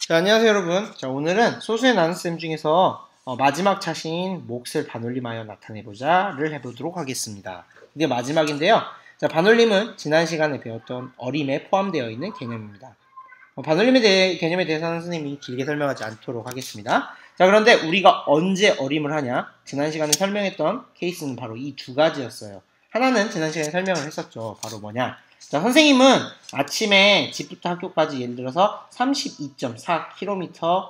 자, 안녕하세요 여러분. 자, 오늘은 소수의 나눗셈 중에서 마지막 차신 몫을 반올림하여 나타내보자를 해보도록 하겠습니다. 이게 마지막인데요. 자, 반올림은 지난 시간에 배웠던 어림에 포함되어 있는 개념입니다. 개념에 대해서는 선생님이 길게 설명하지 않도록 하겠습니다. 자, 그런데 우리가 언제 어림을 하냐? 지난 시간에 설명했던 케이스는 바로 이 두 가지였어요. 하나는 지난 시간에 설명을 했었죠. 바로 뭐냐? 자, 선생님은 아침에 집부터 학교까지 예를 들어서 32.4km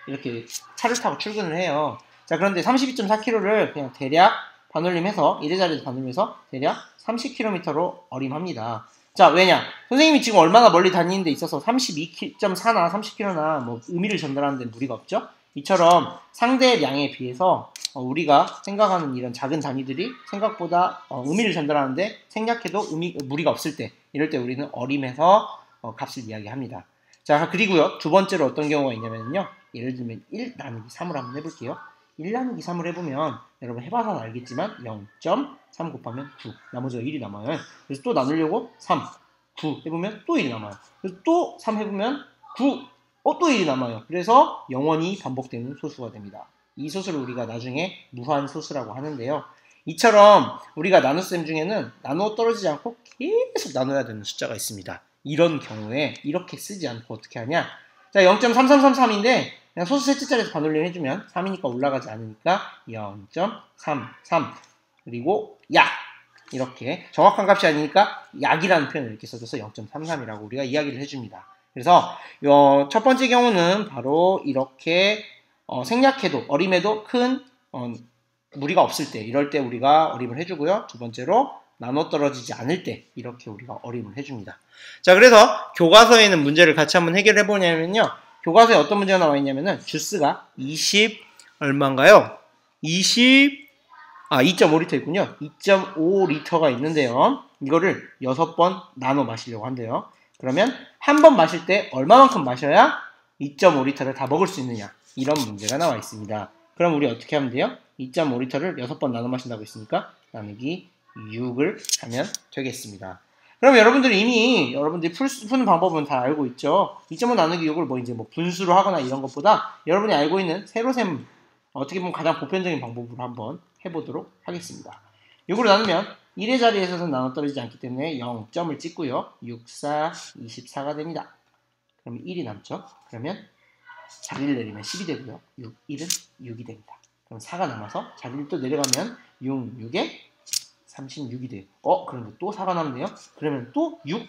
이렇게 차를 타고 출근을 해요. 자, 그런데 32.4km를 그냥 대략 반올림해서 이래저래 반올림해서 대략 30km로 어림합니다. 자, 왜냐? 선생님이 지금 얼마나 멀리 다니는 데 있어서 32.4나 30km나 뭐 의미를 전달하는 데는 무리가 없죠? 이처럼 상대량에 비해서 우리가 생각하는 이런 작은 단위들이 생각보다 의미를 전달하는데 생략해도 무리가 없을 때, 이럴 때 우리는 어림해서 값을 이야기합니다. 자, 그리고요, 두 번째로 어떤 경우가 있냐면요, 예를 들면 1 나누기 3을 한번 해볼게요. 1 나누기 3을 해보면 여러분 해봐서는 알겠지만 0.3 곱하면 9, 나머지가 1이 남아요. 그래서 또 나누려고 3, 9 해보면 또 1이 남아요. 그래서 또 3 해보면 9, 또 1이 남아요. 그래서 영원히 반복되는 소수가 됩니다. 이 소수를 우리가 나중에 무한소수라고 하는데요. 이처럼 우리가 나눗셈 중에는 나누어 떨어지지 않고 계속 나눠야 되는 숫자가 있습니다. 이런 경우에 이렇게 쓰지 않고 어떻게 하냐? 자, 0.3333인데 그냥 소수 셋째 자리에서 반올림 해주면 3이니까 올라가지 않으니까 0.33 그리고 약, 이렇게 정확한 값이 아니니까 약이라는 표현을 이렇게 써줘서 0.33이라고 우리가 이야기를 해줍니다. 그래서 첫 번째 경우는 바로 이렇게 생략해도 어림해도 큰 무리가 없을 때, 이럴 때 우리가 어림을 해주고요. 두 번째로 나눠 떨어지지 않을 때 이렇게 우리가 어림을 해줍니다. 자, 그래서 교과서에는 문제를 같이 한번 해결해 보냐면요, 교과서에 어떤 문제가 나와 있냐면은 주스가 20 얼마인가요? 2.5리터 있군요. 2.5리터가 있는데요, 이거를 6번 나눠 마시려고 한대요. 그러면 한 번 마실 때 얼마만큼 마셔야 2.5리터를 다 먹을 수 있느냐, 이런 문제가 나와 있습니다. 그럼 우리 어떻게 하면 돼요? 2.5리터를 6번 나눠 마신다고 했으니까 나누기 6을 하면 되겠습니다. 그럼 여러분들이 푸는 방법은 다 알고 있죠? 2.5 나누기 6을 이제 분수로 하거나 이런 것보다 여러분이 알고 있는 세로셈, 어떻게 보면 가장 보편적인 방법으로 한번 해보도록 하겠습니다. 6으로 나누면 1의 자리에서는 나눠 떨어지지 않기 때문에 0점을 찍고요. 6, 4, 24가 됩니다. 그럼 1이 남죠? 그러면 자리를 내리면 10이 되고요. 6, 1은 6이 됩니다. 그럼 4가 남아서 자리를 또 내려가면 6, 6에 36이 돼요. 그런데 또 4가 남네요. 그러면 또 6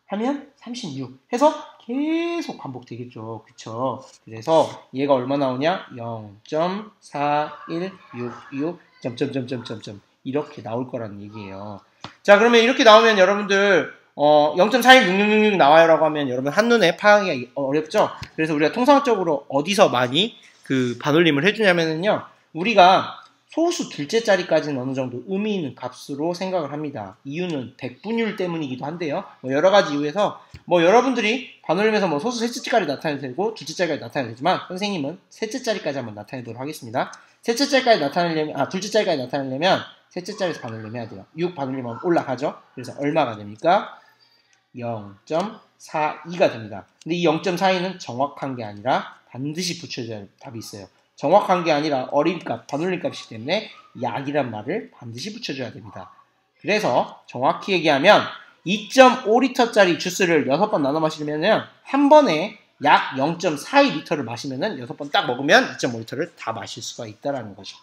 하면 36 해서 계속 반복되겠죠. 그쵸? 그래서 얘가 얼마 나오냐? 0.4166 점점점점점점 이렇게 나올 거라는 얘기예요. 자, 그러면 이렇게 나오면 여러분들 0.41666 나와요 라고 하면 여러분 한눈에 파악이 어렵죠? 그래서 우리가 통상적으로 어디서 많이 반올림을 해주냐면요, 우리가 소수 둘째 자리까지는 어느 정도 의미 있는 값으로 생각을 합니다. 이유는 백분율 때문이기도 한데요. 여러 가지 이유에서 여러분들이 반올림해서 소수 셋째 자리 나타내도 되고 둘째 자리까지 나타내도 되지만 선생님은 셋째 자리까지 한번 나타내도록 하겠습니다. 둘째 자리까지 나타내려면 셋째 자리에서 반올림 해야 돼요. 6 반올림하면 올라가죠. 그래서 얼마가 됩니까? 0.42가 됩니다. 근데 이 0.42는 정확한 게 아니라 반드시 붙여줘야 할 답이 있어요. 정확한 게 아니라 어림값, 반올림값이기 때문에 약이란 말을 반드시 붙여줘야 됩니다. 그래서 정확히 얘기하면 2.5리터짜리 주스를 6번 나눠 마시려면 한 번에 약 0.42리터를 마시면은 6번 딱 먹으면 2.5리터를 다 마실 수가 있다라는 거죠.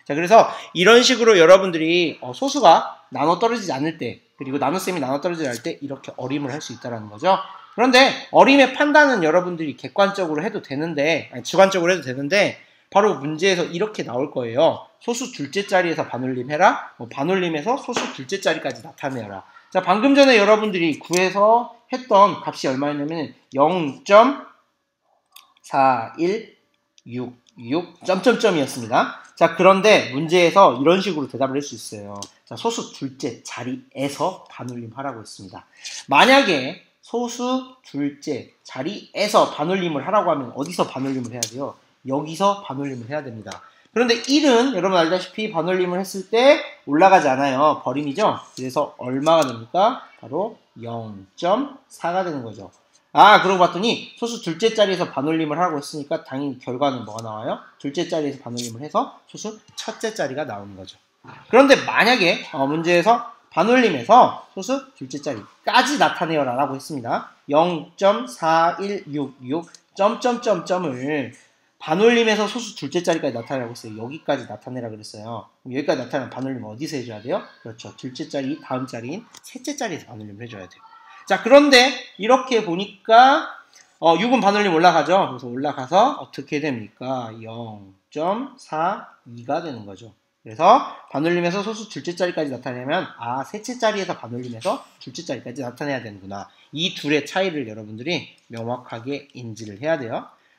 자, 그래서 이런 식으로 여러분들이 소수가 나눠 떨어지지 않을 때, 그리고 나눗셈이 나눠 떨어지지 않을 때 이렇게 어림을 할 수 있다라는 거죠. 그런데 어림의 판단은 여러분들이 객관적으로 해도 되는데, 주관적으로 해도 되는데, 바로 문제에서 이렇게 나올 거예요. 소수 둘째 자리에서 반올림 해라. 반올림에서 소수 둘째 자리까지 나타내라. 자, 방금 전에 여러분들이 구해서 했던 값이 얼마였냐면 0.4166 점점점이었습니다. 자, 그런데 문제에서 이런 식으로 대답을 할 수 있어요. 자, 소수 둘째 자리에서 반올림 하라고 했습니다. 만약에 소수 둘째 자리에서 반올림을 하라고 하면 어디서 반올림을 해야 돼요? 여기서 반올림을 해야 됩니다. 그런데 1은 여러분 알다시피 반올림을 했을 때 올라가지 않아요. 버림이죠. 그래서 얼마가 됩니까? 바로 0.4가 되는 거죠. 그러고 봤더니 소수 둘째 자리에서 반올림을 하고 있으니까 당연히 결과는 뭐가 나와요? 둘째 자리에서 반올림을 해서 소수 첫째 자리가 나오는 거죠. 그런데 만약에 문제에서 반올림에서 소수 둘째 자리까지 나타내어라 라고 했습니다. 0.4166 점점점점을 반올림에서 소수 둘째 자리까지 나타내라고 했어요. 여기까지 나타내라 그랬어요. 그럼 여기까지 나타내면 반올림 어디서 해줘야 돼요? 그렇죠. 둘째 자리 다음 자리인 셋째 자리에서 반올림을 해줘야 돼요. 자, 그런데 이렇게 보니까 6은 반올림 올라가죠. 그래서 올라가서 어떻게 됩니까? 0.42가 되는 거죠. 그래서 반올림에서 소수 둘째 자리까지 나타내면 셋째 자리에서 반올림에서 둘째 자리까지 나타내야 되는구나. 이 둘의 차이를 여러분들이 명확하게 인지를 해야 돼요.